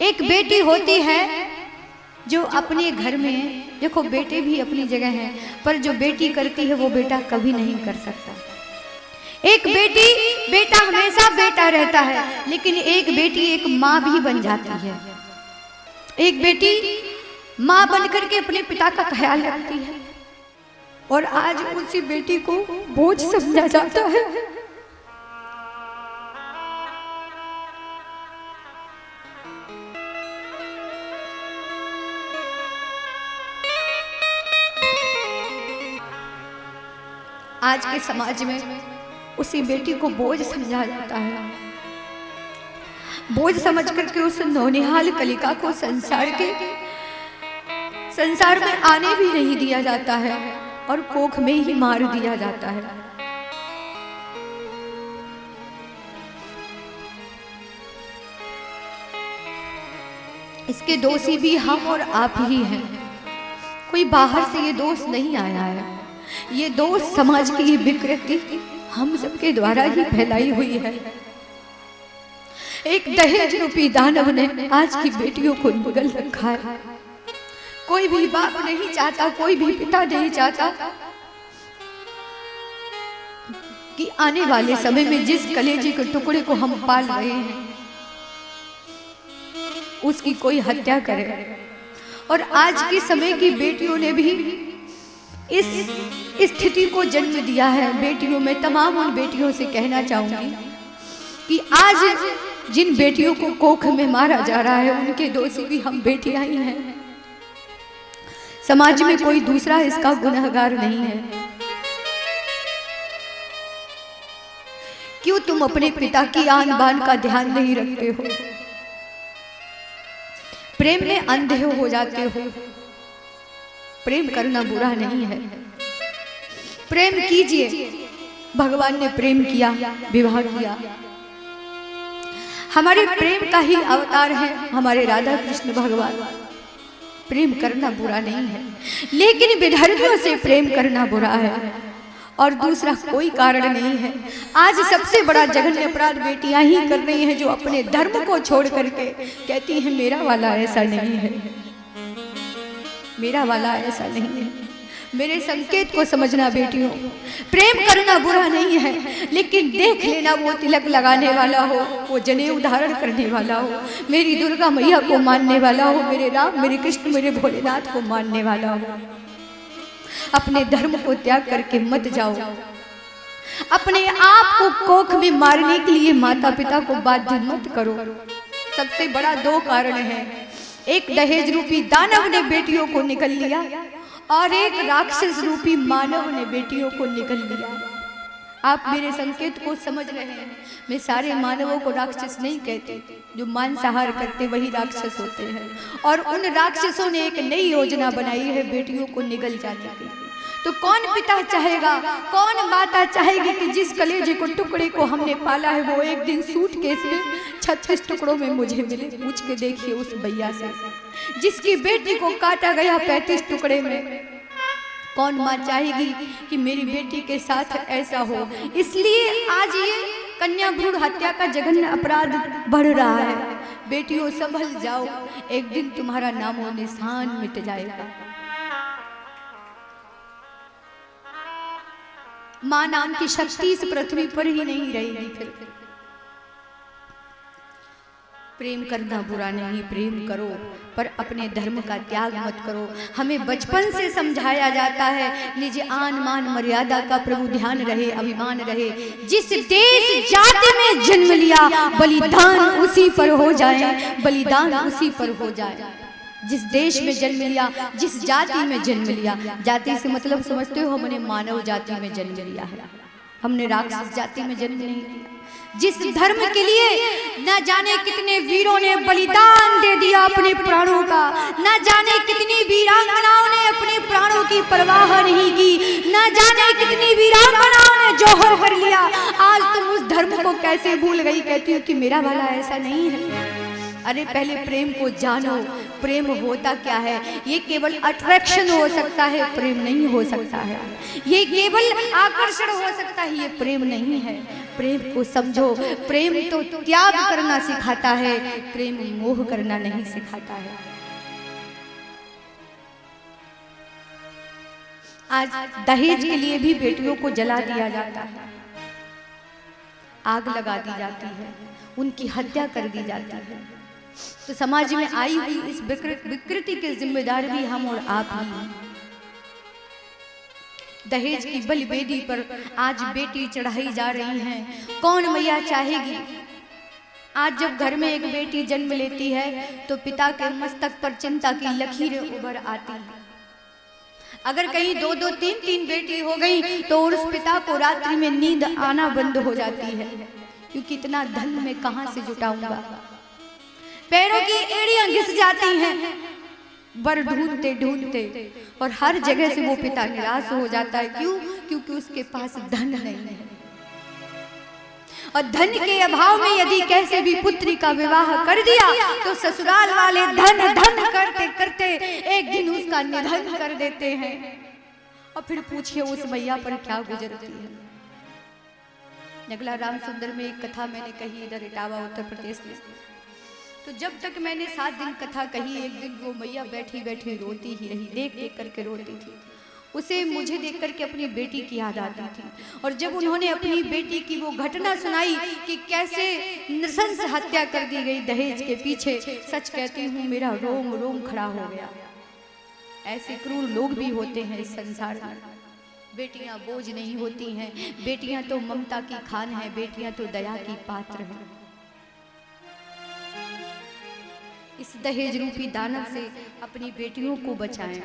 एक बेटी होती है जो अपने घर में, देखो बेटे भी अपनी जगह हैं, पर जो बेटी करती है वो बेटा कभी नहीं कर सकता। एक बेटा हमेशा बेटा रहता है, लेकिन एक बेटी एक माँ भी बन जाती है। एक बेटी माँ बनकर के अपने पिता का ख्याल रखती है, और आज उसी बेटी को बोझ समझा जाता है। आज के समाज में उसी बेटी को बोझ समझा जाता है। बोझ समझ करके उस नौनिहाल कलिका को संसार में आने भी नहीं दिया जाता है, और कोख में ही मार दिया जाता है। इसके दोषी भी हम और आप ही हैं। कोई बाहर से ये दोष नहीं आया है। ये दोष समाज की ये विकृति हम सबके द्वारा ही फैलाई हुई है। एक दहेज रूपी दानव ने आज की बेटियों को निगल रखा है। कोई भी बाप नहीं चाहता, कोई भी पिता नहीं चाहता कि आने वाले समय में जिस कलेजे के टुकड़े को हम पाल रहे हैं उसकी कोई हत्या करे। और आज के समय की बेटियों ने भी इस स्थिति को जन्म दिया है। बेटियों में तमाम उन बेटियों से कहना चाहूंगी कि आज जिन बेटियों को कोख में मारा जा रहा है उनके दोषी भी हम बेटियां ही हैं। समाज में कोई दूसरा इसका गुनहगार नहीं है। क्यों तुम अपने पिता की आन बान का ध्यान नहीं रखते हो? प्रेम में अंधे हो जाते हो। प्रेम करना बुरा नहीं है, प्रेम कीजिए। भगवान ने प्रेम किया, विवाह किया। हमारे प्रेम का ही अवतार है हमारे राधा कृष्ण भगवान। प्रेम करना बुरा नहीं है, लेकिन विधर्मियों से प्रेम करना बुरा है, और दूसरा कोई कारण नहीं है। आज सबसे बड़ा जघन्य अपराध बेटियां ही कर रही हैं, जो अपने धर्म को छोड़ करके कहती हैं मेरा वाला ऐसा नहीं है, मेरा वाला ऐसा नहीं है। मेरे संकेत को समझना बेटियों। प्रेम करना बुरा नहीं है, लेकिन देख लेना वो तिलक लगाने वाला हो, वो जनेऊ धारण करने वाला हो, मेरी दुर्गा मैया को मानने वाला हो, मेरे राम, मेरे कृष्ण, मेरे भोलेनाथ को मानने वाला हो। अपने धर्म को त्याग करके मत जाओ। अपने आप को कोख में मारने के लिए माता पिता को बाध्य मत करो। सबसे बड़ा दो कारण है। एक दहेज रूपी दानव ने बेटियों को निगल लिया, और एक राक्षस रूपी मानव ने बेटियों को निगल लिया। आप मेरे संकेत को समझ रहे हैं। मैं सारे मानवों को राक्षस नहीं कहती, जो मांसाहार करते वही राक्षस होते हैं। और उन राक्षसों ने एक नई योजना बनाई है बेटियों को निगल जाने के लिए। तो कौन पिता चाहेगा, कौन माता चाहेगी कि जिस कलेजे को टुकड़े को हमने पाला है वो एक दिन सूटकेस में 36 टुकड़ों में मुझे मिले? पूछ के देखिए उस भैया से, जिसकी बेटी को काटा गया 35 टुकड़े में। कौन माँ चाहेगी कि मेरी बेटी के साथ ऐसा हो? इसलिए आज ये कन्या भ्रूण हत्या का जघन्य अपराध बढ़ रहा है। बेटियों संभल जाओ, एक दिन तुम्हारा नामो निशान मिट जाएगा। मां नाम की शक्ति इस पृथ्वी पर ही नहीं रहेगी। फिर प्रेम करना बुरा नहीं, प्रेम करो, पर अपने धर्म का त्याग मत करो। हमें बचपन से समझाया जाता है निज आन मान मर्यादा का प्रभु ध्यान रहे, अभिमान रहे। जिस देश जाति में जन्म लिया बलिदान उसी पर हो जाए, बलिदान उसी पर हो जाए। जिस देश में जन्म लिया, जिस जाति में जन्म लिया, जाति से मतलब समझते हो हमने मानव जाति में जन्म लिया है, हमने राक्षस जाति में जन्म नहीं लिया। जिस धर्म के लिए न जाने कितने वीरों ने बलिदान दे दिया अपने प्राणों का, न जाने कितनी वीरांगनाओं ने अपने प्राणों की परवाह नहीं की, न जाने कितनी वीरांगनाओं ने जौहर कर लिया। आज तुम उस धर्म को कैसे भूल गई? कहती हो कि मेरा वाला ऐसा नहीं है। अरे पहले प्रेम को जानो। प्रेम होता क्या है? ये केवल अट्रैक्शन हो सकता है, प्रेम नहीं हो सकता है। ये केवल आकर्षण हो सकता है, ये प्रेम नहीं है। प्रेम को समझो। प्रेम तो त्याग करना सिखाता है, प्रेम मोह करना नहीं सिखाता है। आज दहेज के लिए भी बेटियों को जला दिया जाता है, आग लगा दी जाती है, उनकी हत्या कर दी जाती है। तो समाज में आई हुई इस विकृति के जिम्मेदार भी हम और आप ही हैं। दहेज की बलिवेदी पर आज बेटी चढ़ाई जा रही हैं। कौन मैया चाहेगी? आज जब घर में एक बेटी जन्म लेती है तो पिता के मस्तक पर चिंता की लकीरें उभर आती हैं। अगर कहीं दो दो तीन तीन बेटी हो गई तो उस पिता को रात्रि में नींद आना बंद हो जाती है, क्योंकि इतना धन मैं कहां से जुटाऊंगा। पैरों की एड़ियां घिस जाती हैं वर ढूंढते ढूंढते, और हर जगह से वो पिता निराश हो जाता है। क्यों? क्योंकि उसके पास धन नहीं है, और धन के अभाव में यदि कैसे भी पुत्री का विवाह कर दिया तो ससुराल वाले धन धन करते करते एक दिन उसका निधन कर देते हैं। और फिर पूछिए उस मैया पर क्या गुजरती है। नगला राम सुंदर में एक कथा मैंने कही, इधर इटावा उत्तर प्रदेश में। तो जब तक मैंने 7 दिन कथा कही, एक दिन वो मैया बैठी बैठी रोती ही रही, देख देख करके रोती थी। उसे मुझे देख करके अपनी बेटी की याद आती थी। और जब उन्होंने अपनी बेटी की वो घटना सुनाई कि कैसे नृशंस हत्या कर दी गई दहेज के पीछे, सच कहती हूँ मेरा रोम रोम खड़ा हो गया। ऐसे क्रूर लोग भी होते हैं इस संसार में। बेटियां बोझ नहीं होती हैं, बेटियां तो ममता की खान है, बेटियां तो दया की पात्र हैं। इस दहेज रूपी दानव से अपनी बेटियों को बचाएं।